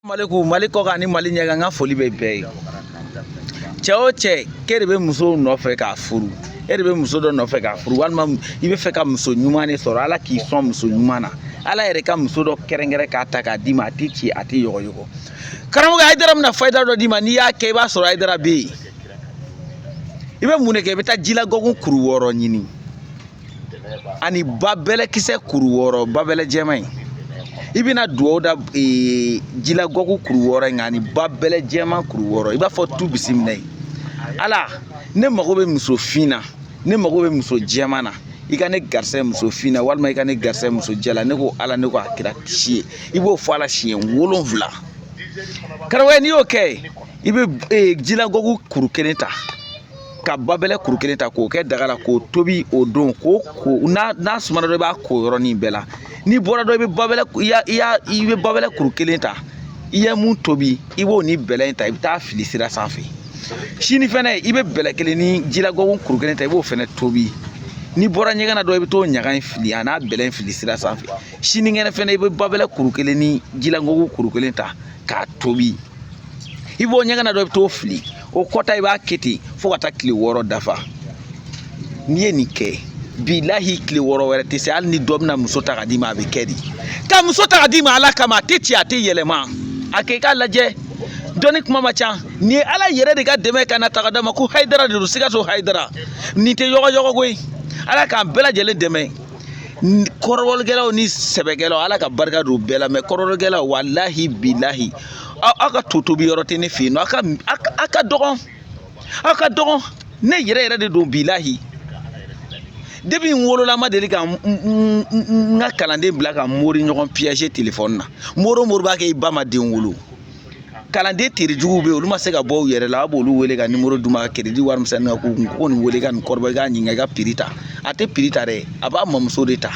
Maliku Maliko ka ni Mali ɲɛga ŋa foli bɛ bɛɛ ye. Cɛ o cɛ k'e de bɛ muso nɔfɛ k'a furu, e de bɛ muso dɔ nɔfɛ k'a furu, walima i bɛ fɛ ka muso ɲuman de sɔrɔ, Ala k'i sɔn muso ɲuman na, Ala yɛrɛ ka muso dɔ kɛrɛnkɛrɛn k'a ta k'a d'i ma, a tɛ ci a tɛ yɔgɔyɔgɔ. Karamɔgɔ Hayidara bɛna fayida dɔ d'i ma, n'i y'a kɛ i b'a sɔrɔ Hayidara bɛ yen. I bɛ mun de kɛ? I bɛ taa jilagɔku kuru 6 ɲini ani babɛlɛkisɛ kuru 6 babɛlɛ jɛman in. I bɛna duwawu da jilagɔku kuru 6 in ani babɛlɛ jɛman kuru 6 i b'a fɔ tu bisimila ye. Ala, ne mago bɛ muso fin na, ne mago bɛ muso jɛman na, i ka ne garisɛgɛ muso fin na walima i ka ne garisɛgɛ muso jɛ la, ne ko Ala, ne ko a kira kisi ye. I b'o fɔ Ala siɲɛ 7. Karamɔgɔ n'i y'o kɛ, i bɛ jilagɔku kuru 1 ta ka babɛlɛ kuru 1 ta k'o kɛ daga la k'o tobi o don k'o ko n'a sumana dɔ i b'a ko yɔrɔnin bɛɛ la. N'i bɔra dɔ i bɛ babɛlɛ kuru 1 ta, i ye mun tobi i b'o ni bɛlɛ in ta i bɛ taa fili sira sanfɛ. Sini fɛnɛ i bɛ bɛlɛ kelen ni jilagɔku kuru 1 ta i b'o fɛnɛ tobi. N'i bɔra ɲɛgɛn na dɔ i bɛ t'o ɲaga in fili a n'a bɛlɛ in fili sira sanfɛ. Sinikɛnɛ fɛnɛ i bɛ babɛlɛ kuru 1 ni jilagɔku kuru 1 ta k'a tobi. I b'o ɲɛgɛn na dɔ i bɛ t'o fili. O kɔta i b'a kɛ ten fo ka taa tile 6 dafa. N'i ye nin kɛ, bilahi tile 6 wɛrɛ tɛ se hali ni dɔ bɛna muso ta ka d'i ma a bɛ kɛ di. Ka muso ta ka d'i ma Ala kama a tɛ ci a tɛ yɛlɛma. A kɛ i k'a lajɛ dɔnni kuma ma ca. Nin ye Ala yɛrɛ de ka dɛmɛ ka na ta ka d'a ma ko Hayidara de don Sikaso Hayidara. Nin tɛ yɔgɔyɔgɔ koyi. Ala k'an bɛɛ lajɛlen dɛmɛ. Kɔrɔbɔlikɛlaw ni sɛbɛkɛlaw Ala ka barika don bɛɛ la, mais kɔrɔbɔlikɛlaw walahi bilahi aw ka to tobi yɔrɔ tɛ ne fɛ yen nɔ, aw ka dɔgɔn, ne yɛrɛ de don bilahi. Depuis n wolola ma deli ka n ka kalanden bila ka mori ɲɔgɔn piéger téléphone na. Mori b'a kɛ i ba ma den wolo. Kalanden terijuguw bɛ yen olu ma se ka bɔ u yɛrɛ la a b'olu wele ka numéro d'u ma ka crédit wari misɛnnin na ko nin wele ka nin kɔrɔbɔ i k'a ɲininka i ka prix ta. A tɛ prix ta dɛ, a b'a mamuso de ta.